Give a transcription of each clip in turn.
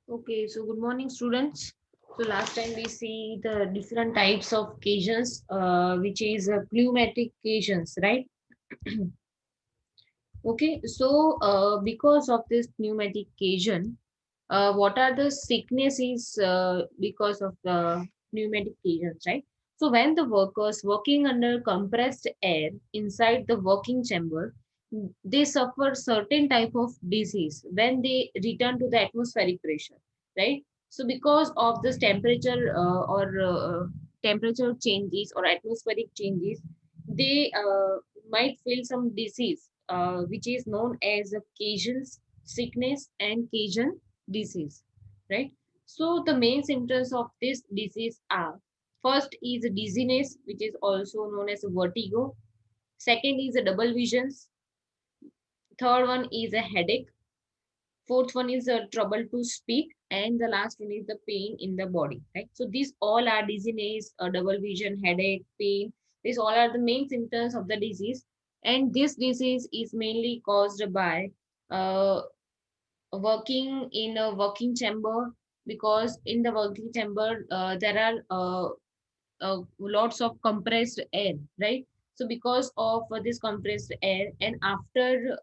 Okay, so good morning, students. So last time we see the different types of cations, which is pneumatic cations, right? Okay, so because of this pneumatic cation, what are the sicknesses because of the pneumatic cations, right? So when the workers working under compressed air inside the working chamber, they suffer certain type of disease when they return to the atmospheric pressure, right? So because of this temperature or temperature changes or atmospheric changes, they might feel some disease, which is known as a Cajun sickness and Cajun disease, right? So the main symptoms of this disease are: first is dizziness, which is also known as vertigo. Second is a double visions. Third one is a headache. Fourth one is a trouble to speak, and the last one is the pain in the body, right? So these all are dizziness, double vision, headache, pain. These all are the main symptoms of the disease, and this disease is mainly caused by uh, working in a working chamber, because in the working chamber there are lots of compressed air, right? So because of this compressed air, and after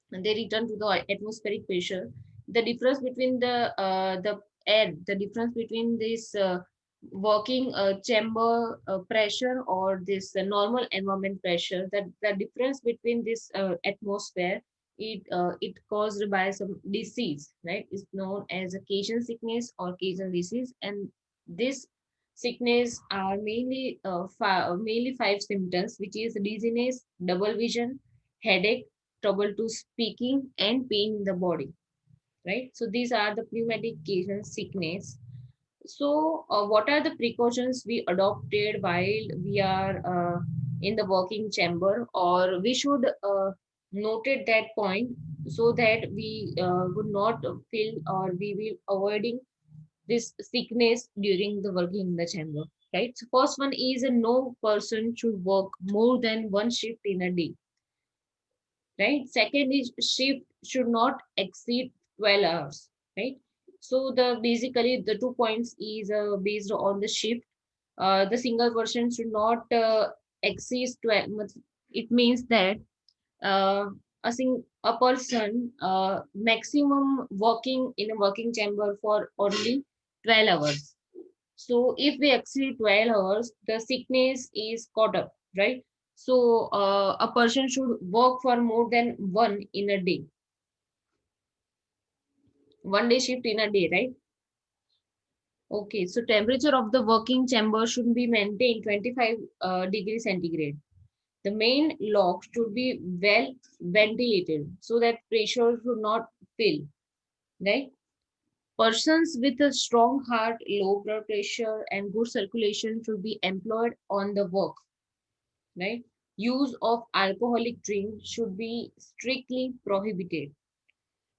they return to the atmospheric pressure, the difference between the air, the difference between this working chamber pressure or this normal environment pressure, that the difference between this atmosphere, it caused by some disease, right, is known as a Cajun sickness or Cajun disease. And this sickness are mainly five symptoms, which is dizziness, double vision, headache, trouble to speaking, and pain in the body, right? So these are the pneumatic Cajun sickness. So what are the precautions we adopted while we are in the working chamber, or we should note at that point, so that we would not feel, or we will avoiding this sickness during the working in the chamber, right? So first one is no person should work more than one shift in a day, right? Second is shift should not exceed 12 hours, right? So the basically the 2 points is based on the shift. The single person should not exceed 12. It means that uh, a person maximum working in a working chamber for only 12 hours. So if we exceed 12 hours, the sickness is caught up, right? So a person should work for more than one in a day, one day shift in a day, right? Okay, so temperature of the working chamber should be maintained 25 degrees centigrade. The main lock should be well ventilated so that pressure should not fill, right? Persons with a strong heart, low blood pressure, and good circulation should be employed on the work, right? Use of alcoholic drink should be strictly prohibited.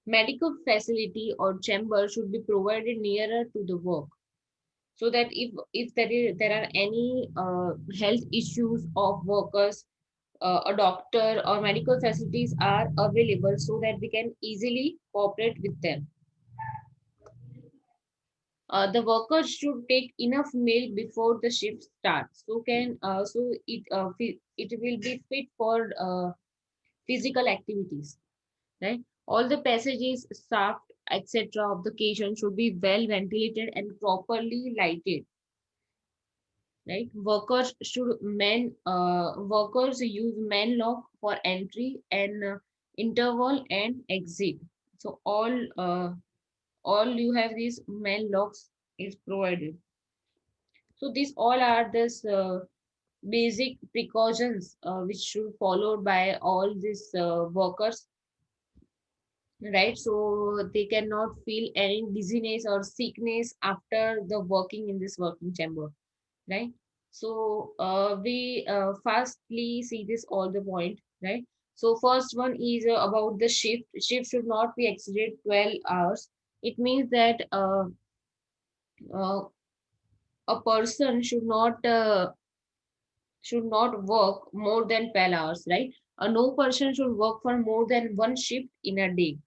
Medical facility or chamber should be provided nearer to the work, so that if there are any health issues of workers, a doctor or medical facilities are available, so that we can easily cooperate with them. The workers should take enough meal before the shift starts, it will be fit for physical activities, right? All the passages, shaft, etc. of the cage should be well ventilated and properly lighted, right? Workers use man lock for entry and interval and exit. So all you have these man locks is provided. So these all are this basic precautions which should followed by all these workers, right? So they cannot feel any dizziness or sickness after the working in this working chamber, right? So we firstly see this all the point, right? So first one is about the shift. Shift should not be exceeded 12 hours. It means that uh, a person should not work more than 12 hours, right? No person should work for more than one shift in a day,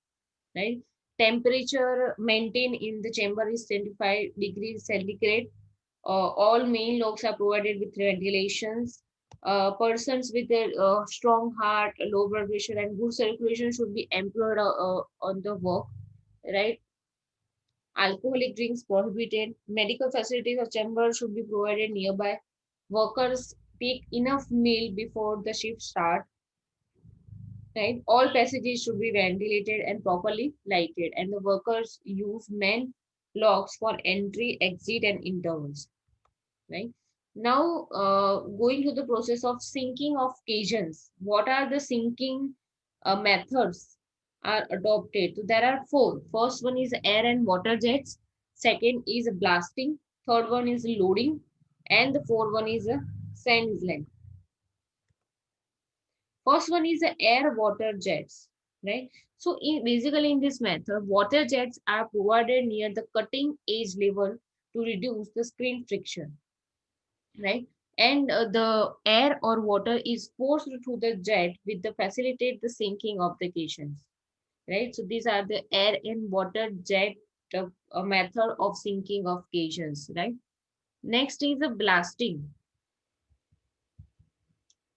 right? Temperature maintained in the chamber is 25 degrees centigrade. All main locks are provided with ventilations. Persons with a strong heart, low blood pressure, and good circulation should be employed on the work, right? Alcoholic drinks prohibited. Medical facilities or chambers should be provided nearby. Workers take enough meal before the shift start, right? All passages should be ventilated and properly lighted, and the workers use main locks for entry, exit, and intervals, right? Now, going to the process of sinking of cations. What are the sinking methods are adopted? So there are four. First one is air and water jets. Second is blasting. Third one is loading, and the fourth one is sand island. First one is the air water jets, right? So basically in this method, water jets are provided near the cutting edge level to reduce the screen friction, right? And the air or water is forced through the jet with the facilitate the sinking of the cations, right? So these are the air and water jet method of sinking of cations, right? Next is the blasting,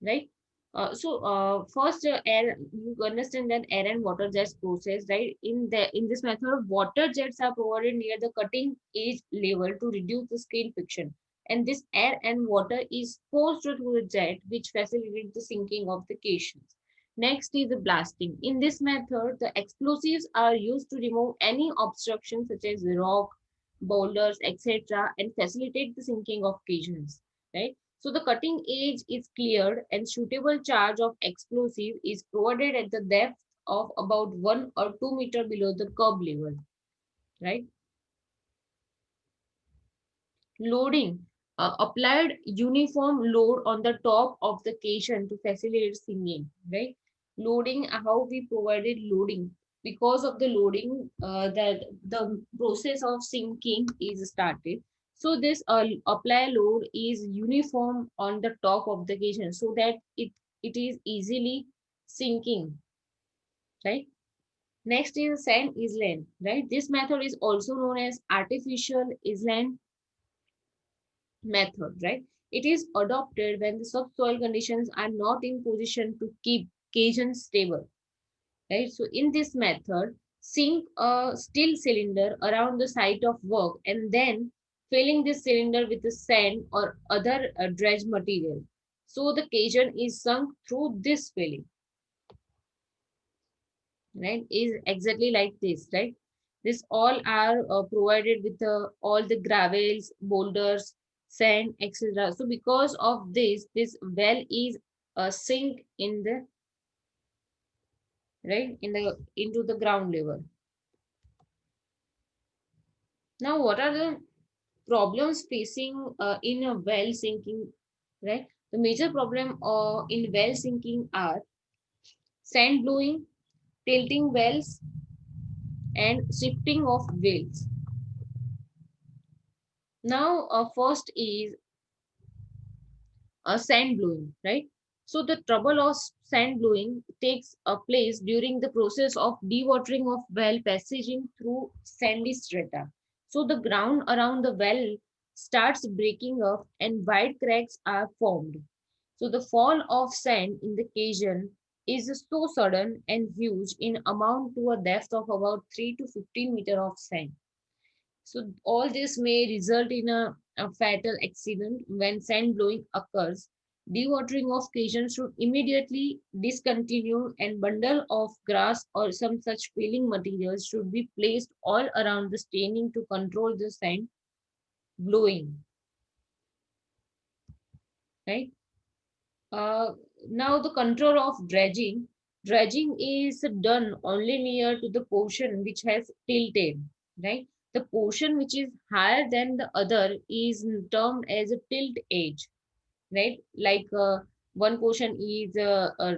right? First, air, you understand that air and water jets process, right? In this method, water jets are provided near the cutting edge level to reduce the screen friction, and this air and water is forced through the jet, which facilitates the sinking of the cations. Next is the blasting. In this method, the explosives are used to remove any obstruction such as rock, boulders, etc., and facilitate the sinking of cations, right? So the cutting edge is cleared and suitable charge of explosive is provided at the depth of about 1 or 2 meters below the curb level, right? Loading. Applied uniform load on the top of the cation to facilitate singing, right? Loading, how we provided loading. Because of the loading, that the process of sinking is started. So this apply load is uniform on the top of the cation so that it is easily sinking, right? Next is sand island, right? This method is also known as artificial island method, right? It is adopted when the subsoil conditions are not in position to keep Cajun stable, right? So in this method, sink a steel cylinder around the site of work and then filling this cylinder with the sand or other dredge material. So the Cajun is sunk through this filling, right? Is exactly like this, right? This all are provided with all the gravels, boulders, sand, etc. So because of this well is sink in the right in the into the ground level. Now, what are the problems facing in a well sinking? Right, the major problem in well sinking are sand blowing, tilting wells, and shifting of wells. Now, first is sand blowing, right? So the trouble of sand blowing takes a place during the process of dewatering of well passaging through sandy strata. So the ground around the well starts breaking up and wide cracks are formed. So the fall of sand in the cajon is so sudden and huge in amount to a depth of about 3 to 15 meter of sand. So all this may result in a fatal accident when sand blowing occurs. Dewatering of cations should immediately discontinue and bundle of grass or some such filling materials should be placed all around the staining to control the sand blowing, right? Uh, Now the control of dredging. Dredging is done only near to the portion which has tilted, right? The portion which is higher than the other is termed as a tilt edge, right? Like one portion is a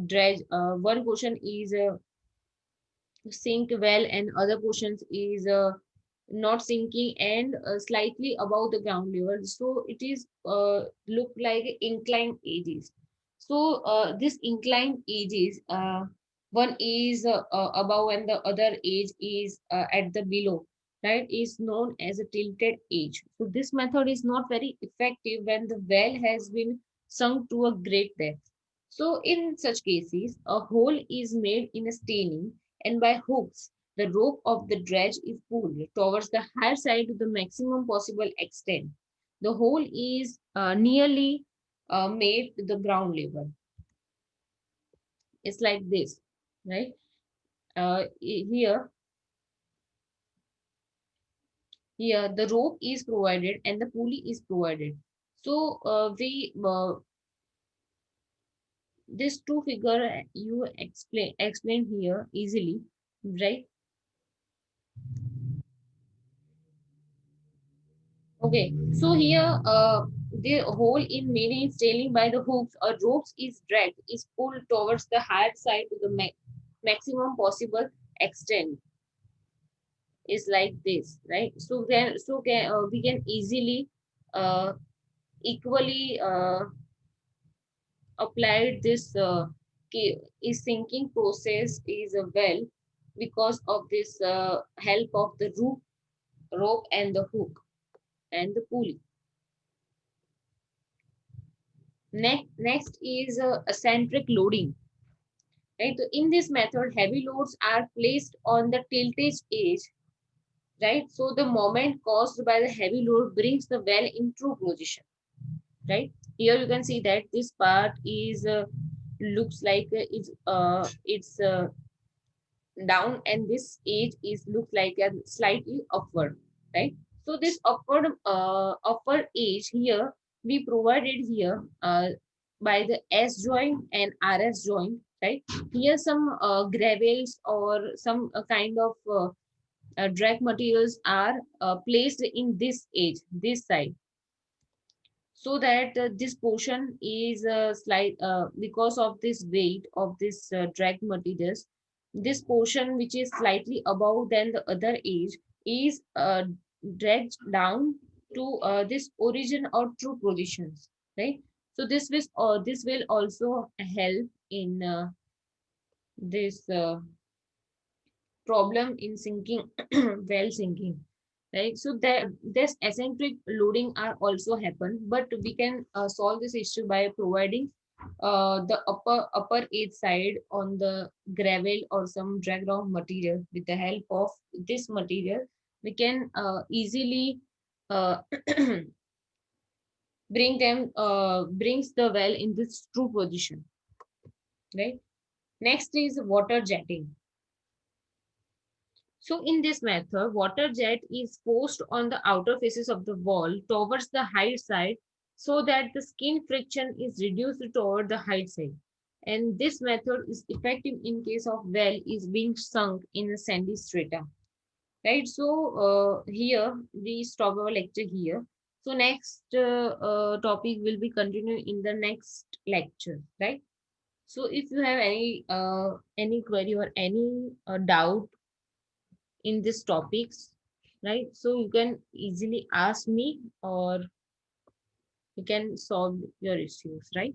dredge, one portion is a sink well, and other portions is not sinking and slightly above the ground level. So it is look like inclined edges. So this inclined edges. one is above and the other edge is at the below, right, is known as a tilted edge. So this method is not very effective when the well has been sunk to a great depth. So in such cases, a hole is made in a steining, and by hooks the rope of the dredge is pulled towards the higher side to the maximum possible extent. The hole is nearly made to the ground level. It's like this, right? Here, the rope is provided and the pulley is provided. So we this two figure you explain here easily, right? Okay, so here the hole in main sailing by the hooks or ropes is dragged, is pulled towards the higher side to the maximum possible extent, is like this, right? So then we can easily uh, equally applied this is sinking process is well because of this help of the rope and the hook and the pulley. Next is eccentric loading. Right. So in this method, heavy loads are placed on the tiltage edge. Right. So the moment caused by the heavy load brings the well in true position. Right. Here you can see that this part is looks like it's down, and this edge is looks like a slightly upward, right? So this upper edge here we provided here by the S joint and RS joint, right? Here some gravels or some kind of drag materials are placed in this edge, this side, so that this portion is slight because of this weight of this drag materials, this portion which is slightly above than the other edge is dragged down to this origin or true positions, right? So this will also help in this problem in sinking well sinking, right? So there this eccentric loading are also happen, but we can solve this issue by providing the upper edge side on the gravel or some drag down material. With the help of this material we can easily uh, brings the well in this true position, right? Next is water jetting. So in this method, water jet is forced on the outer faces of the wall towards the high side so that the skin friction is reduced toward the high side. And this method is effective in case of well is being sunk in a sandy strata. Right. So here we stop our lecture here. So next topic will be continued in the next lecture. Right. So if you have any query or any doubt in these topics, right? So you can easily ask me or you can solve your issues, right?